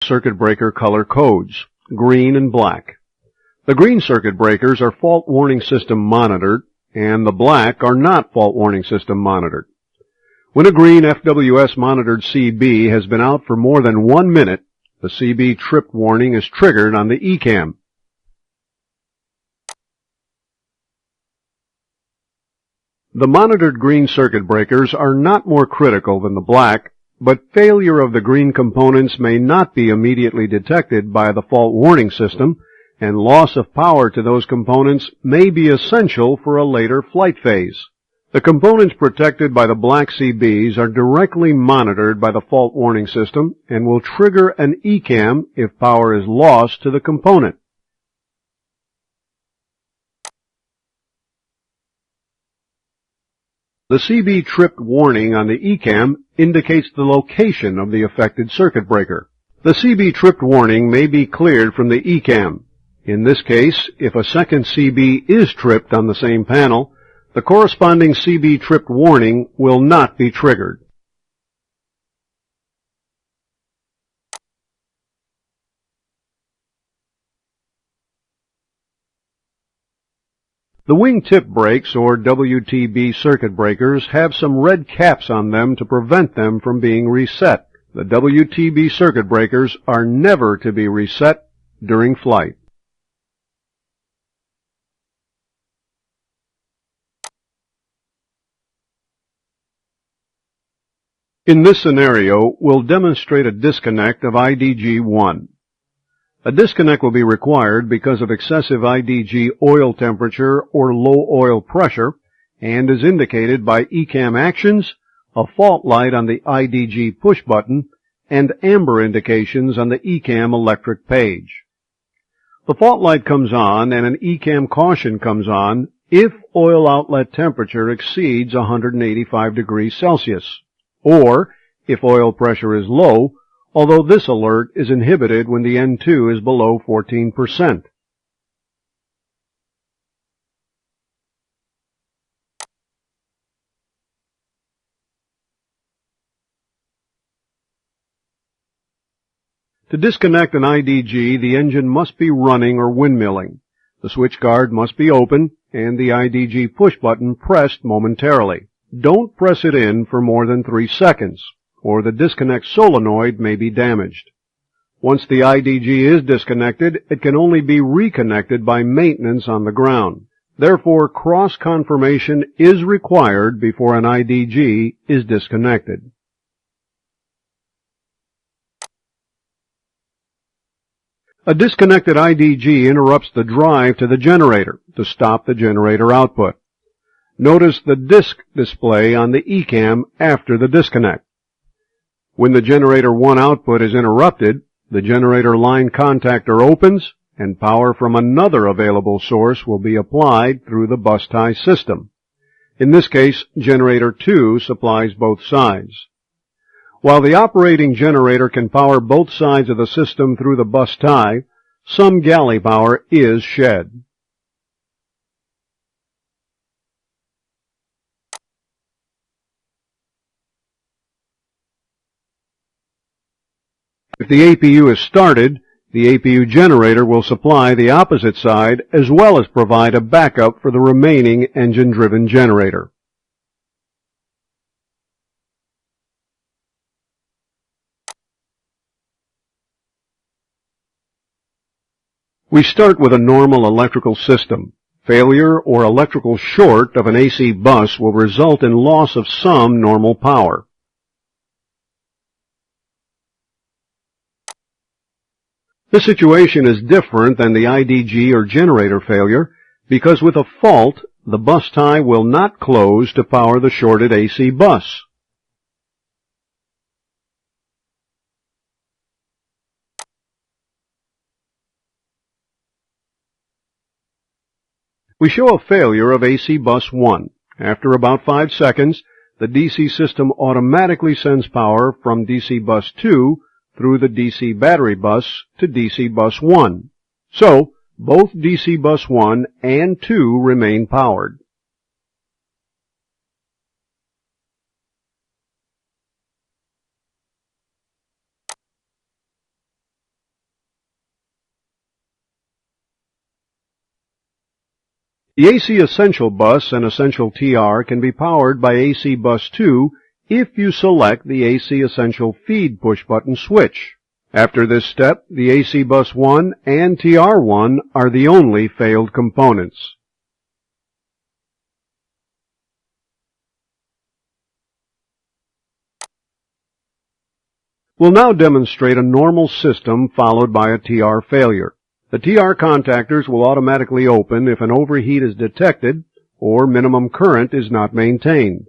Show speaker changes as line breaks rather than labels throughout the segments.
circuit breaker color codes, green and black. The green circuit breakers are fault warning system monitored, and the black are not fault warning system monitored. When a green FWS monitored CB has been out for more than 1 minute, the CB tripped warning is triggered on the ECAM. The monitored green circuit breakers are not more critical than the black, but failure of the green components may not be immediately detected by the fault warning system, and loss of power to those components may be essential for a later flight phase. The components protected by the black CBs are directly monitored by the fault warning system and will trigger an ECAM if power is lost to the component. The CB tripped warning on the ECAM indicates the location of the affected circuit breaker. The CB tripped warning may be cleared from the ECAM. In this case, if a second CB is tripped on the same panel, the corresponding CB tripped warning will not be triggered. The wingtip brakes, or WTB circuit breakers, have some red caps on them to prevent them from being reset. The WTB circuit breakers are never to be reset during flight. In this scenario, we'll demonstrate a disconnect of IDG1. A disconnect will be required because of excessive IDG oil temperature or low oil pressure and is indicated by ECAM actions, a fault light on the IDG push button, and amber indications on the ECAM electric page. The fault light comes on and an ECAM caution comes on if oil outlet temperature exceeds 185 degrees Celsius, or if oil pressure is low, although this alert is inhibited when the N2 is below 14%. To disconnect an IDG, the engine must be running or windmilling. The switch guard must be open and the IDG push button pressed momentarily. Don't press it in for more than 3 seconds, or the disconnect solenoid may be damaged. Once the IDG is disconnected, it can only be reconnected by maintenance on the ground. Therefore, cross-confirmation is required before an IDG is disconnected. A disconnected IDG interrupts the drive to the generator to stop the generator output. Notice the disk display on the ECAM after the disconnect. When the generator 1 output is interrupted, the generator line contactor opens and power from another available source will be applied through the bus tie system. In this case, generator 2 supplies both sides. While the operating generator can power both sides of the system through the bus tie, some galley power is shed. If the APU is started, the APU generator will supply the opposite side as well as provide a backup for the remaining engine-driven generator. We start with a normal electrical system. Failure or electrical short of an AC bus will result in loss of some normal power. This situation is different than the IDG or generator failure because with a fault, the bus tie will not close to power the shorted AC bus. We show a failure of AC bus 1. After about 5 seconds, the DC system automatically sends power from DC bus 2 through the DC battery bus to DC bus 1. So, both DC bus 1 and 2 remain powered. The AC Essential Bus and Essential TR can be powered by AC Bus 2 if you select the AC Essential Feed push-button switch. After this step, the AC Bus 1 and TR1 are the only failed components. We'll now demonstrate a normal system followed by a TR failure. The TR contactors will automatically open if an overheat is detected or minimum current is not maintained.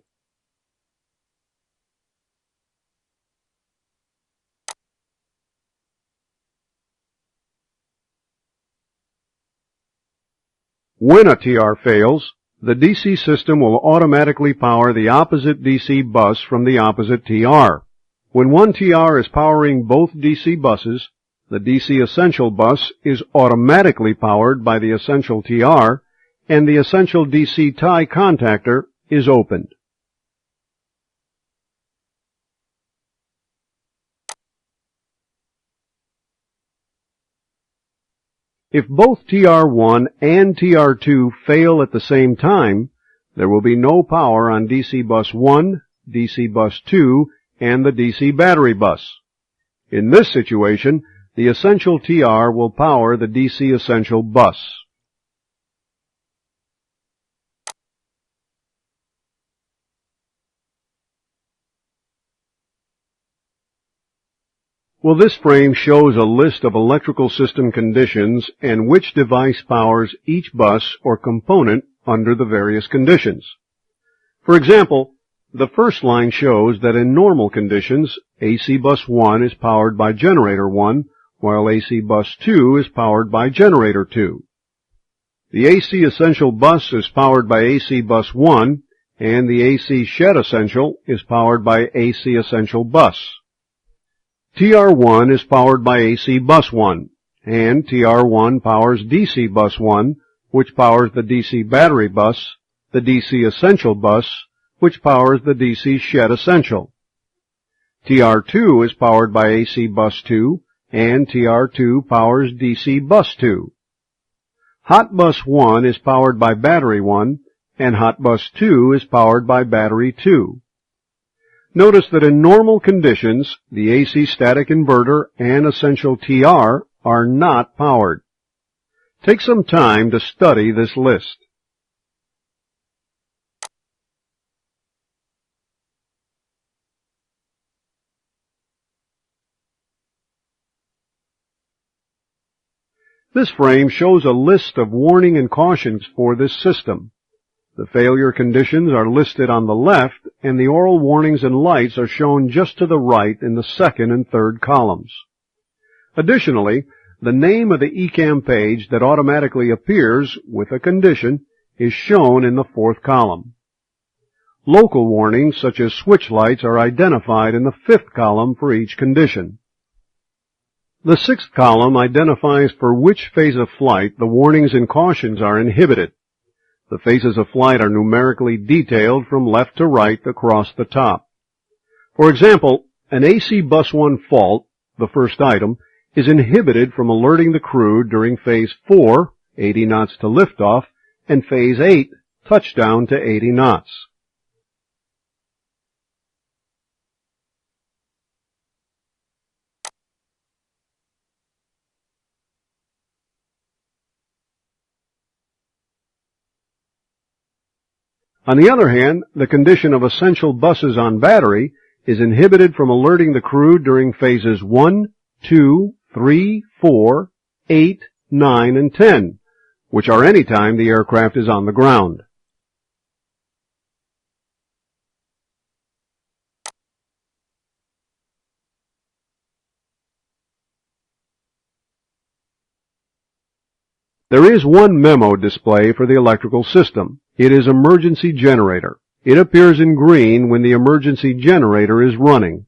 When a TR fails, the DC system will automatically power the opposite DC bus from the opposite TR. When one TR is powering both DC buses, the DC Essential Bus is automatically powered by the Essential TR, and the Essential DC tie contactor is opened. If both TR1 and TR2 fail at the same time, there will be no power on DC Bus 1, DC Bus 2, and the DC battery bus. In this situation, the Essential TR will power the DC Essential Bus. Well, this frame shows a list of electrical system conditions and which device powers each bus or component under the various conditions. For example, the first line shows that in normal conditions, AC Bus 1 is powered by Generator 1, while AC Bus 2 is powered by Generator 2. The AC Essential Bus is powered by AC Bus 1, and the AC Shed Essential is powered by AC Essential Bus. TR1 is powered by AC Bus 1, and TR1 powers DC Bus 1, which powers the DC Battery Bus, the DC Essential Bus, which powers the DC Shed Essential. TR2 is powered by AC Bus 2, and TR2 powers DC Bus 2. Hot Bus 1 is powered by Battery 1, and Hot Bus 2 is powered by Battery 2. Notice that in normal conditions, the AC static inverter and Essential TR are not powered. Take some time to study this list. This frame shows a list of warning and cautions for this system. The failure conditions are listed on the left, and the oral warnings and lights are shown just to the right in the second and third columns. Additionally, the name of the ECAM page that automatically appears with a condition is shown in the fourth column. Local warnings such as switch lights are identified in the fifth column for each condition. The sixth column identifies for which phase of flight the warnings and cautions are inhibited. The phases of flight are numerically detailed from left to right across the top. For example, an AC Bus 1 fault, the first item, is inhibited from alerting the crew during Phase 4, 80 knots to liftoff, and Phase 8, touchdown to 80 knots. On the other hand, the condition of Essential Buses on battery is inhibited from alerting the crew during phases 1, 2, 3, 4, 8, 9, and 10, which are any time the aircraft is on the ground. There is one memo display for the electrical system. It is Emergency Generator. It appears in green when the emergency generator is running.